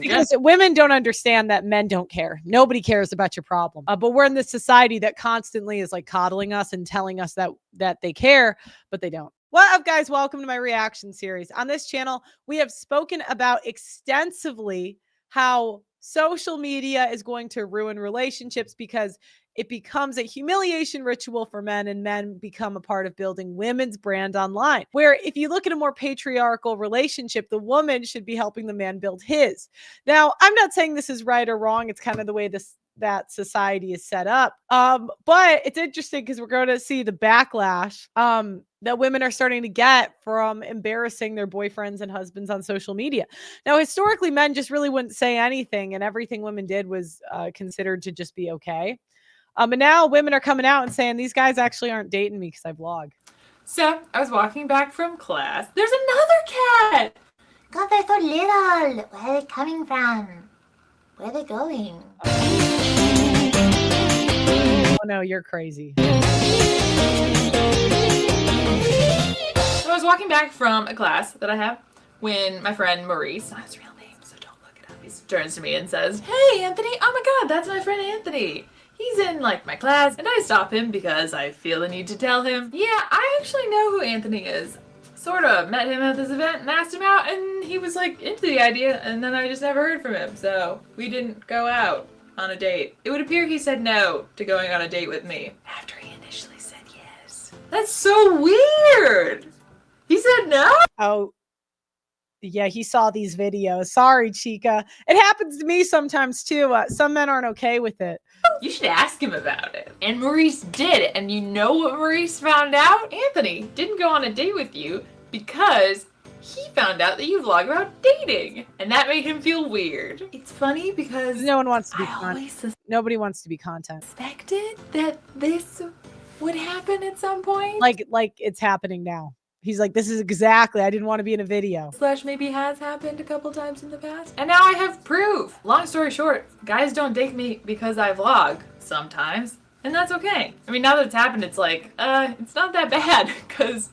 Because women don't understand that men don't care. Nobody cares about your problem. But we're in this society that constantly is like coddling us and telling us that they care, but they don't. What up, guys? Welcome to my reaction series. On this channel, we have spoken about extensively how social media is going to ruin relationships because it becomes a humiliation ritual for men, and men become a part of building women's brand online. Where if you look at a more patriarchal relationship, the woman should be helping the man build his. Now, I'm not saying this is right or wrong. It's kind of the way that society is set up. But it's interesting because we're going to see the backlash that women are starting to get from embarrassing their boyfriends and husbands on social media. Now, historically, men just really wouldn't say anything, and everything women did was considered to just be okay. But now women are coming out and saying these guys actually aren't dating me because I vlog. So I was walking back from class. There's another cat. God, they're so little. Where are they coming from? Where are they going? Oh no, you're crazy. So I was walking back from a class that I have when my friend Maurice, not his real name, so don't look it up, he turns to me and says, "Hey, Anthony." Oh my God, that's my friend Anthony. He's in like my class, and I stop him because I feel the need to tell him, yeah, I actually know who Anthony is. Sort of met him at this event and asked him out, and he was like into the idea, and then I just never heard from him, so we didn't go out on a date. It would appear he said no to going on a date with me after he initially said yes. That's so weird. He said no? Oh, yeah, he saw these videos. Sorry, Chica. It happens to me sometimes too. Some men aren't okay with it. You should ask him about it. And Maurice did. And you know what Maurice found out? Anthony didn't go on a date with you because he found out that you vlog about dating. And that made him feel weird. It's funny because no one wants to be nobody wants to be content. Suspected that this would happen at some point. Like it's happening now. He's like, this is exactly, I didn't want to be in a video. Slash maybe has happened a couple times in the past. And now I have proof. Long story short, guys don't date me because I vlog sometimes. And that's okay. I mean, now that it's happened, it's like, it's not that bad because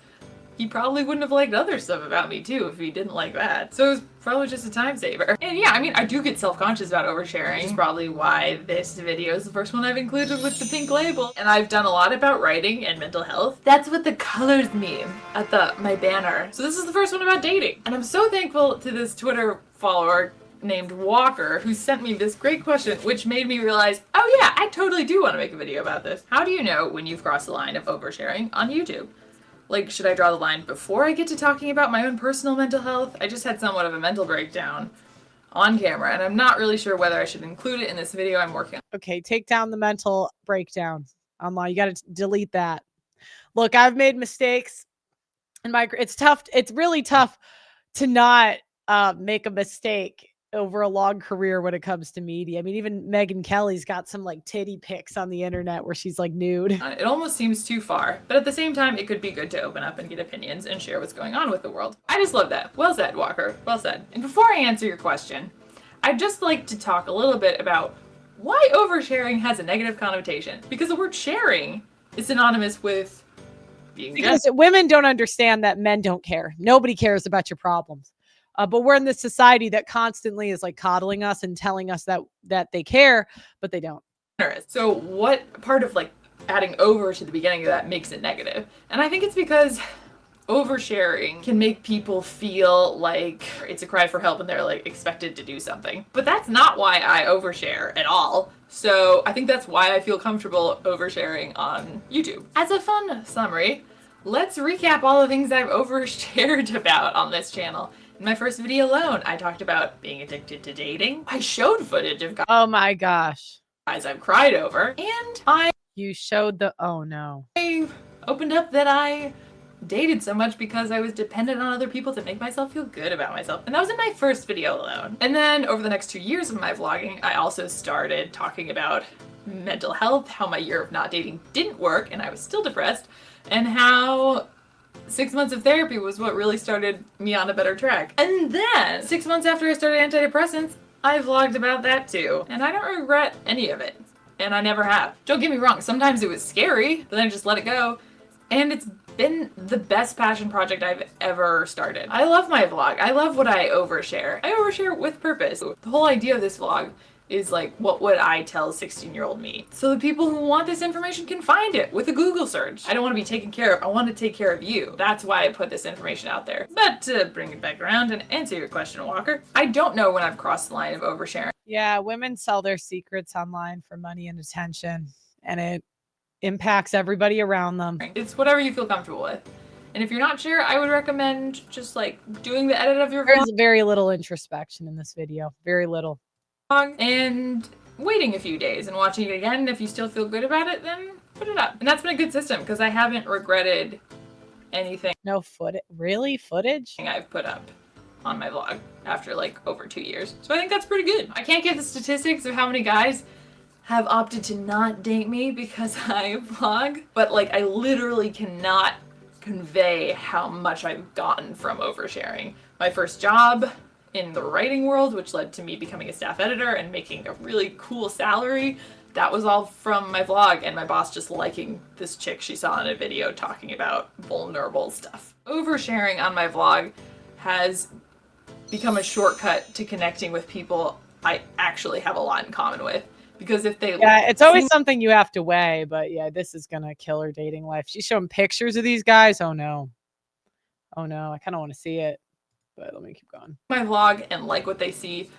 he probably wouldn't have liked other stuff about me too if he didn't like that. So it was probably just a time saver. And yeah, I mean, I do get self-conscious about oversharing. Which is probably why this video is the first one I've included with the pink label. And I've done a lot about writing and mental health. That's what the colors mean at my banner. So this is the first one about dating. And I'm so thankful to this Twitter follower named Walker who sent me this great question, which made me realize, oh yeah, I totally do want to make a video about this. How do you know when you've crossed the line of oversharing on YouTube? Like, should I draw the line before I get to talking about my own personal mental health? I just had somewhat of a mental breakdown on camera, and I'm not really sure whether I should include it in this video I'm working on. Okay, take down the mental breakdown online. You got to delete that. Look, I've made mistakes, and it's tough. It's really tough to not make a mistake over a long career when it comes to media. I mean, even Megyn Kelly's got some like titty pics on the internet where she's like nude. It almost seems too far, but at the same time, it could be good to open up and get opinions and share what's going on with the world. I just love that. Well said, Walker. Well said. And before I answer your question, I'd just like to talk a little bit about why oversharing has a negative connotation. Because the word sharing is synonymous with being because women don't understand that men don't care. Nobody cares about your problems. But we're in this society that constantly is like coddling us and telling us that they care, but they don't. So what part of like adding over to the beginning of that makes it negative? And I think it's because oversharing can make people feel like it's a cry for help and they're like expected to do something. But that's not why I overshare at all. So I think that's why I feel comfortable oversharing on YouTube. As a fun summary, let's recap all the things I've overshared about on this channel. In my first video alone, I talked about being addicted to dating. I showed footage of guys. Oh my gosh. Guys I've cried over. And you showed oh no. I opened up that I dated so much because I was dependent on other people to make myself feel good about myself. And that was in my first video alone. And then over the next 2 years of my vlogging, I also started talking about mental health, how my year of not dating didn't work and I was still depressed, and how 6 months of therapy was what really started me on a better track. And then 6 months after I started antidepressants, I vlogged about that too. And I don't regret any of it. And I never have. Don't get me wrong, sometimes it was scary, but then I just let it go. And it's been the best passion project I've ever started. I love my vlog. I love what I overshare. I overshare with purpose. The whole idea of this vlog is like, what would I tell 16-year-old me? So the people who want this information can find it with a Google search. I don't want to be taken care of. I want to take care of you. That's why I put this information out there. But to bring it back around and answer your question, Walker, I don't know when I've crossed the line of oversharing. Yeah, women sell their secrets online for money and attention, and it impacts everybody around them. It's whatever you feel comfortable with. And if you're not sure, I would recommend just like doing the edit of your There's very little introspection in this video. Very little. vlog and waiting a few days and watching it again. If you still feel good about it, then put it up. And that's been a good system because I haven't regretted anything No footage. Really? Footage? I've put up on my vlog after like over 2 years. So I think that's pretty good. I can't give the statistics of how many guys have opted to not date me because I vlog, but like I literally cannot convey how much I've gotten from oversharing. My first job in the writing world, which led to me becoming a staff editor and making a really cool salary, that was all from my vlog and my boss just liking this chick she saw in a video talking about vulnerable stuff. Oversharing on my vlog has become a shortcut to connecting with people I actually have a lot in common with. Because if they it's always something you have to weigh, but yeah, this is gonna kill her dating life. She's showing pictures of these guys. Oh no. Oh no, I kind of want to see it, but let me keep going. My vlog and like what they see,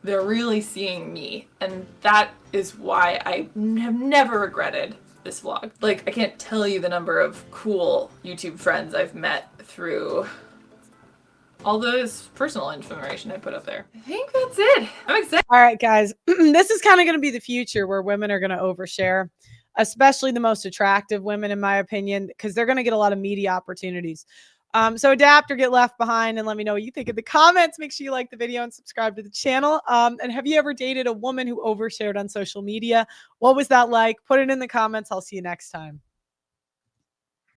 they're really seeing me. And that is why I have never regretted this vlog. Like, I can't tell you the number of cool YouTube friends I've met through all this personal information I put up there. I think that's it. I'm excited. All right, guys. This is kind of going to be the future where women are going to overshare, especially the most attractive women, in my opinion, because they're going to get a lot of media opportunities. So adapt or get left behind, and let me know what you think in the comments. Make sure you like the video and subscribe to the channel. And have you ever dated a woman who overshared on social media? What was that like? Put it in the comments. I'll see you next time.